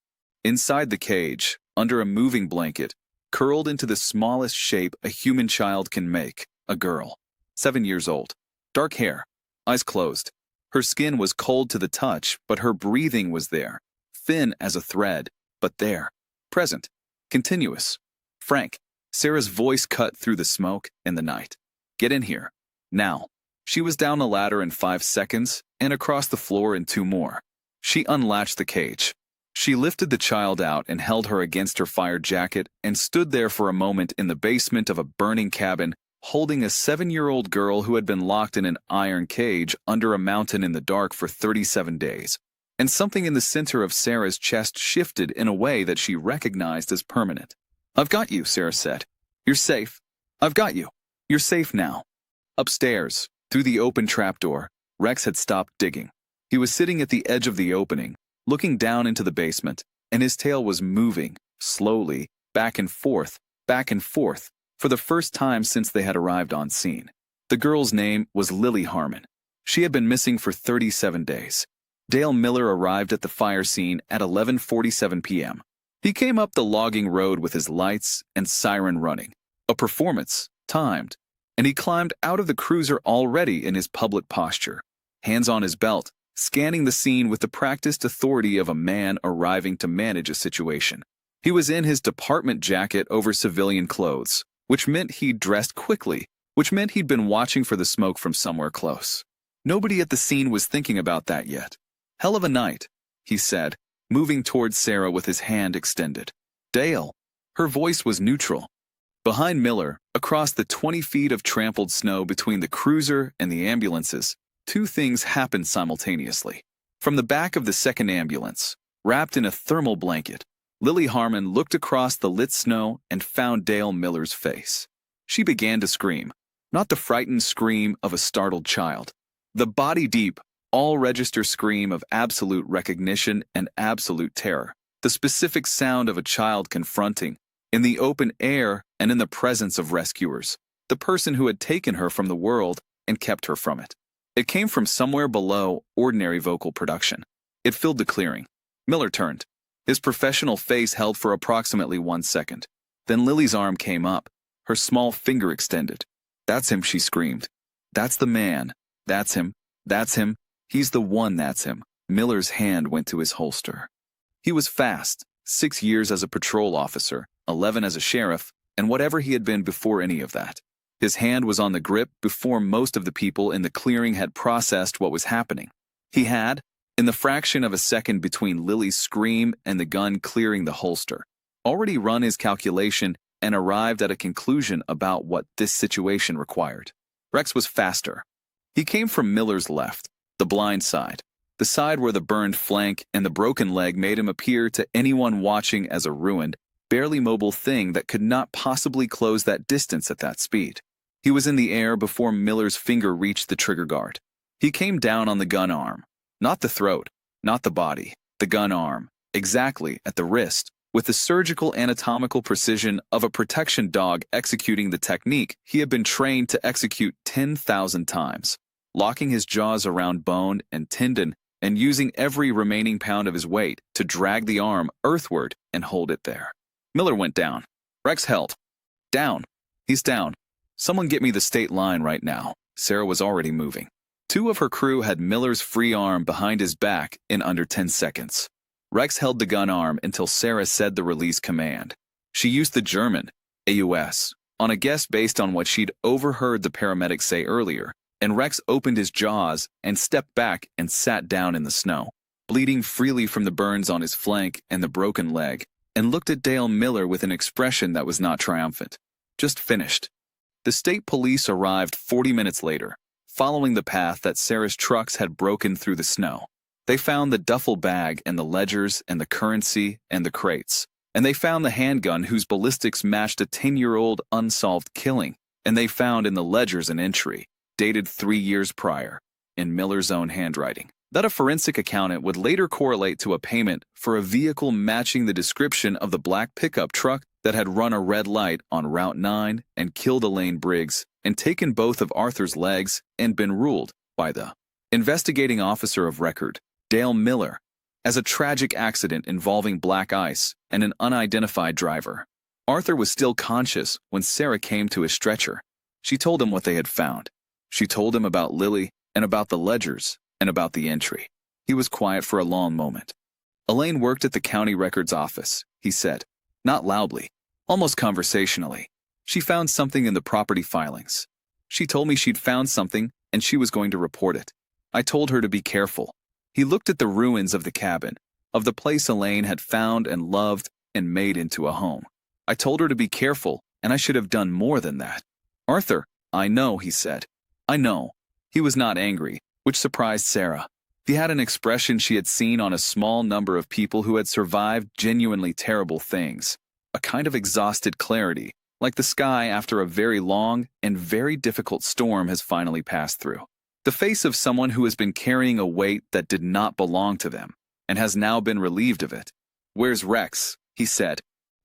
Inside the cage, under a moving blanket, curled into the smallest shape a human child can make, a girl, 7 years old. Dark hair, eyes closed. Her skin was cold to the touch, but her breathing was there. Thin as a thread, but there. Present. Continuous. Frank. Sarah's voice cut through the smoke and the night. Get in here. Now. She was down the ladder in 5 seconds and across the floor in 2 more. She unlatched the cage. She lifted the child out and held her against her fire jacket and stood there for a moment in the basement of a burning cabin, holding a 7-year-old girl who had been locked in an iron cage under a mountain in the dark for 37 days. And something in the center of Sarah's chest shifted in a way that she recognized as permanent. I've got you, Sarah said. You're safe. I've got you. You're safe now. Upstairs, through the open trapdoor, Rex had stopped digging. He was sitting at the edge of the opening, looking down into the basement, and his tail was moving, slowly, back and forth, for the first time since they had arrived on scene. The girl's name was Lily Harmon. She had been missing for 37 days. Dale Miller arrived at the fire scene at 11:47 p.m. He came up the logging road with his lights and siren running. A performance, timed. And he climbed out of the cruiser already in his public posture, hands on his belt, scanning the scene with the practiced authority of a man arriving to manage a situation. He was in his department jacket over civilian clothes, which meant he'd dressed quickly, which meant he'd been watching for the smoke from somewhere close. Nobody at the scene was thinking about that yet. Hell of a night, he said, moving towards Sarah with his hand extended. Dale. Her voice was neutral. Behind Miller, across the 20 feet of trampled snow between the cruiser and the ambulances, 2 things happened simultaneously. From the back of the second ambulance, wrapped in a thermal blanket, Lily Harmon looked across the lit snow and found Dale Miller's face. She began to scream, not the frightened scream of a startled child. The body-deep, all-register scream of absolute recognition and absolute terror. The specific sound of a child confronting, in the open air and in the presence of rescuers, the person who had taken her from the world and kept her from it. It came from somewhere below ordinary vocal production. It filled the clearing. Miller turned. His professional face held for approximately 1 second. Then Lily's arm came up, her small finger extended. That's him, she screamed. That's the man. That's him. That's him. He's the one, that's him. Miller's hand went to his holster. He was fast, 6 years as a patrol officer, 11 as a sheriff, and whatever he had been before any of that. His hand was on the grip before most of the people in the clearing had processed what was happening. He had, in the fraction of a second between Lily's scream and the gun clearing the holster, already run his calculation and arrived at a conclusion about what this situation required. Rex was faster. He came from Miller's left, the blind side, the side where the burned flank and the broken leg made him appear to anyone watching as a ruined, barely mobile thing that could not possibly close that distance at that speed. He was in the air before Miller's finger reached the trigger guard. He came down on the gun arm, not the throat, not the body, the gun arm, exactly at the wrist, with the surgical anatomical precision of a protection dog executing the technique he had been trained to execute 10,000 times, locking his jaws around bone and tendon and using every remaining pound of his weight to drag the arm earthward and hold it there. Miller went down. Rex held. Down. He's down. Someone get me the state line right now. Sarah was already moving. 2 of her crew had Miller's free arm behind his back in under 10 seconds. Rex held the gun arm until Sarah said the release command. She used the German, AUS, on a guess based on what she'd overheard the paramedic say earlier, and Rex opened his jaws and stepped back and sat down in the snow, bleeding freely from the burns on his flank and the broken leg, and looked at Dale Miller with an expression that was not triumphant. Just finished. The state police arrived 40 minutes later, following the path that Sarah's trucks had broken through the snow. They found the duffel bag and the ledgers and the currency and the crates. And they found the handgun whose ballistics matched a 10-year-old unsolved killing. And they found in the ledgers an entry, dated 3 years prior, in Miller's own handwriting, that a forensic accountant would later correlate to a payment for a vehicle matching the description of the black pickup truck that had run a red light on Route 9 and killed Elaine Briggs and taken both of Arthur's legs and been ruled by the investigating officer of record, Dale Miller, as a tragic accident involving black ice and an unidentified driver. Arthur was still conscious when Sarah came to his stretcher. She told him what they had found. She told him about Lily and about the ledgers and about the entry. He was quiet for a long moment. Elaine worked at the county records office, he said, not loudly, almost conversationally. She found something in the property filings. She told me she'd found something and she was going to report it. I told her to be careful. He looked at the ruins of the cabin, of the place Elaine had found and loved and made into a home. I told her to be careful, and I should have done more than that. Arthur, I know, he said. I know. He was not angry, which surprised Sarah. He had an expression she had seen on a small number of people who had survived genuinely terrible things, a kind of exhausted clarity, like the sky after a very long and very difficult storm has finally passed through. The face of someone who has been carrying a weight that did not belong to them, and has now been relieved of it. Where's Rex? He said.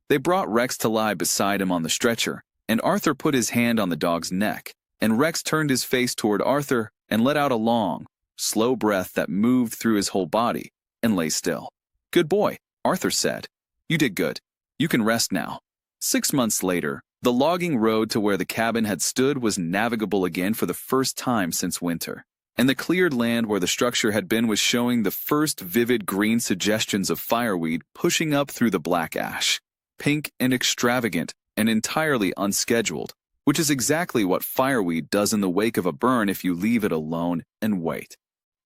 They brought Rex to lie beside him on the stretcher, and Arthur put his hand on the dog's neck, and Rex turned his face toward Arthur and let out a long, slow breath that moved through his whole body, and lay still. Good boy, Arthur said. You did good. You can rest now. 6 months later, the logging road to where the cabin had stood was navigable again for the first time since winter, and the cleared land where the structure had been was showing the first vivid green suggestions of fireweed pushing up through the black ash, pink and extravagant and entirely unscheduled, which is exactly what fireweed does in the wake of a burn if you leave it alone and wait.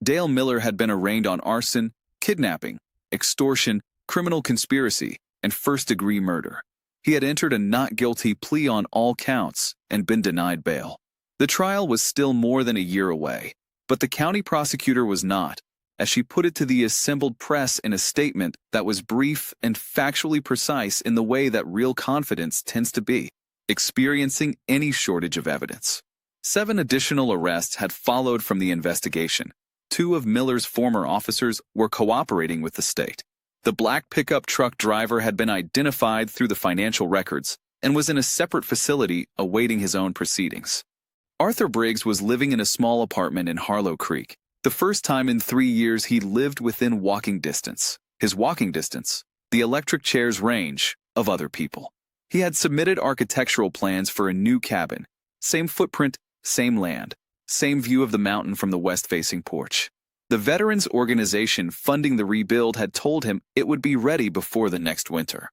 Dale Miller had been arraigned on arson, kidnapping, extortion, criminal conspiracy, and first-degree murder. He had entered a not guilty plea on all counts and been denied bail. The trial was still more than a year away, but the county prosecutor was not, as she put it to the assembled press in a statement that was brief and factually precise in the way that real confidence tends to be, experiencing any shortage of evidence. 7 additional arrests had followed from the investigation. 2 of Miller's former officers were cooperating with the state. The black pickup truck driver had been identified through the financial records and was in a separate facility awaiting his own proceedings. Arthur Briggs was living in a small apartment in Harlow Creek. The first time in 3 years he lived within walking distance. His walking distance, the electric chair's range, of other people. He had submitted architectural plans for a new cabin. Same footprint, same land, same view of the mountain from the west-facing porch. The Veterans Organization funding the rebuild had told him it would be ready before the next winter.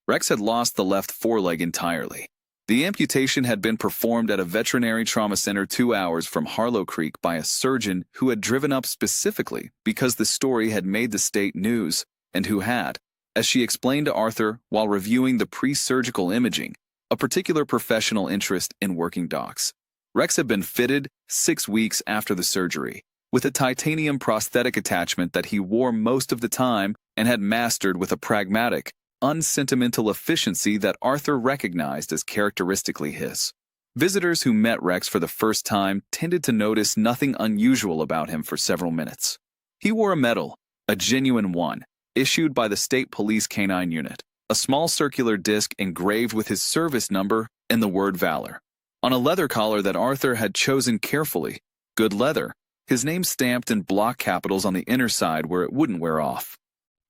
Rex had lost the left foreleg entirely. The amputation had been performed at a veterinary trauma center 2 hours from Harlow Creek by a surgeon who had driven up specifically because the story had made the state news, and who had, as she explained to Arthur while reviewing the pre-surgical imaging, a particular professional interest in working dogs. Rex had been fitted 6 weeks after the surgery, with a titanium prosthetic attachment that he wore most of the time and had mastered with a pragmatic, unsentimental efficiency that Arthur recognized as characteristically his. Visitors who met Rex for the first time tended to notice nothing unusual about him for several minutes. He wore a medal, a genuine one, issued by the State Police Canine Unit, a small circular disc engraved with his service number and the word Valor. On a leather collar that Arthur had chosen carefully, good leather, his name stamped in block capitals on the inner side where it wouldn't wear off.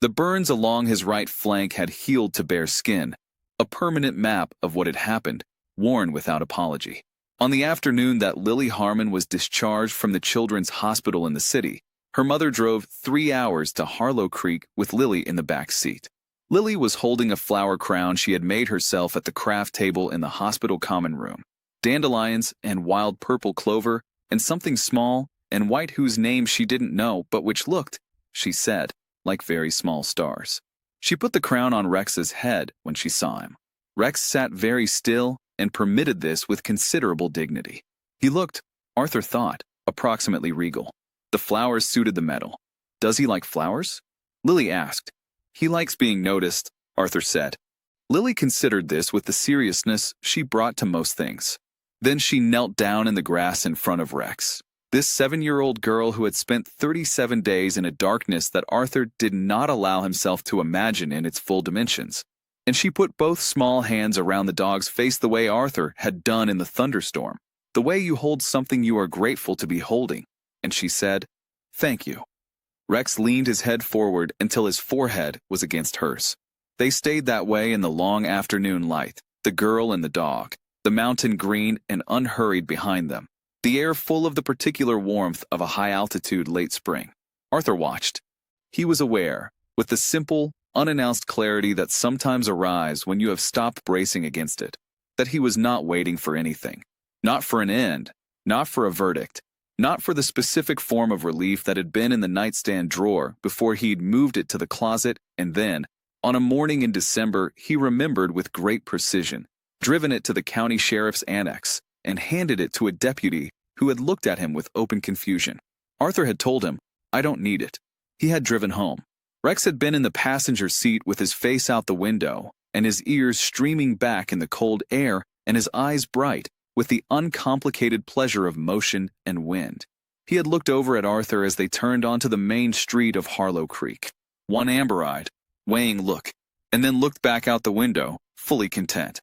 The burns along his right flank had healed to bare skin, a permanent map of what had happened, worn without apology. On the afternoon that Lily Harmon was discharged from the children's hospital in the city, her mother drove 3 hours to Harlow Creek with Lily in the back seat. Lily was holding a flower crown she had made herself at the craft table in the hospital common room. Dandelions and wild purple clover and something small and white whose name she didn't know but which looked, she said, like very small stars. She put the crown on Rex's head when she saw him. Rex sat very still and permitted this with considerable dignity. He looked, Arthur thought, approximately regal. The flowers suited the medal. Does he like flowers? Lily asked. He likes being noticed, Arthur said. Lily considered this with the seriousness she brought to most things. Then she knelt down in the grass in front of Rex. This 7-year-old girl who had spent 37 days in a darkness that Arthur did not allow himself to imagine in its full dimensions. And she put both small hands around the dog's face the way Arthur had done in the thunderstorm, the way you hold something you are grateful to be holding. And she said, "Thank you." Rex leaned his head forward until his forehead was against hers. They stayed that way in the long afternoon light, the girl and the dog, the mountain green and unhurried behind them. the air full of the particular warmth of a high-altitude late spring. Arthur watched. He was aware, with the simple, unannounced clarity that sometimes arises when you have stopped bracing against it, that he was not waiting for anything. Not for an end, not for a verdict, not for the specific form of relief that had been in the nightstand drawer before he'd moved it to the closet, and then, on a morning in December, he remembered with great precision, driven it to the county sheriff's annex, and handed it to a deputy who had looked at him with open confusion. Arthur had told him, "I don't need it." He had driven home. Rex had been in the passenger seat with his face out the window, and his ears streaming back in the cold air, and his eyes bright, with the uncomplicated pleasure of motion and wind. He had looked over at Arthur as they turned onto the main street of Harlow Creek. One amber-eyed, weighing look, and then looked back out the window, fully content.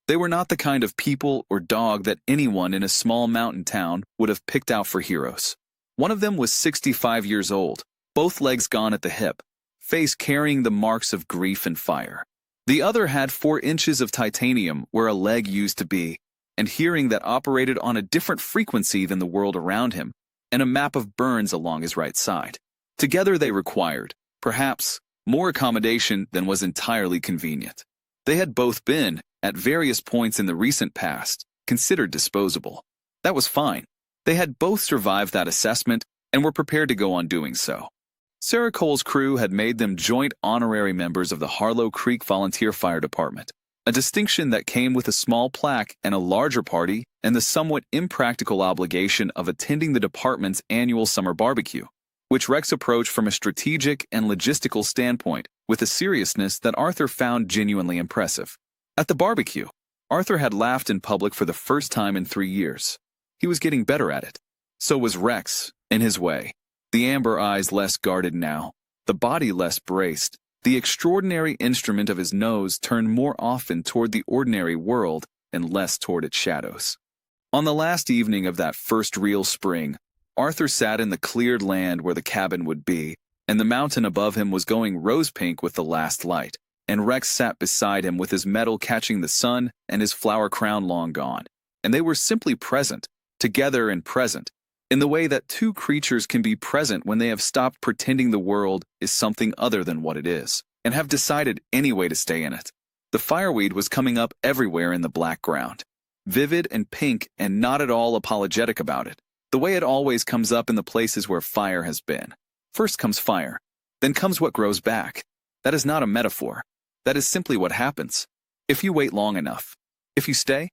They were not the kind of people or dog that anyone in a small mountain town would have picked out for heroes. One of them was 65 years old, both legs gone at the hip, face carrying the marks of grief and fire. The other had 4 inches of titanium where a leg used to be, and hearing that operated on a different frequency than the world around him, and a map of burns along his right side. Together they required, perhaps, more accommodation than was entirely convenient. They had both been, at various points in the recent past, considered disposable. That was fine. They had both survived that assessment and were prepared to go on doing so. Sarah Cole's crew had made them joint honorary members of the Harlow Creek Volunteer Fire Department, a distinction that came with a small plaque and a larger party and the somewhat impractical obligation of attending the department's annual summer barbecue, which Rex approached from a strategic and logistical standpoint with a seriousness that Arthur found genuinely impressive. At the barbecue, Arthur had laughed in public for the first time in 3 years. He was getting better at it. So was Rex, in his way. The amber eyes less guarded now, the body less braced, the extraordinary instrument of his nose turned more often toward the ordinary world and less toward its shadows. On the last evening of that first real spring, Arthur sat in the cleared land where the cabin would be, and the mountain above him was going rose-pink with the last light, and Rex sat beside him with his medal catching the sun and his flower crown long gone, and they were simply present, together and present, in the way that 2 creatures can be present when they have stopped pretending the world is something other than what it is, and have decided anyway to stay in it. The fireweed was coming up everywhere in the black ground, vivid and pink and not at all apologetic about it, the way it always comes up in the places where fire has been. First comes fire, then comes what grows back. That is not a metaphor. That is simply what happens. If you wait long enough. If you stay,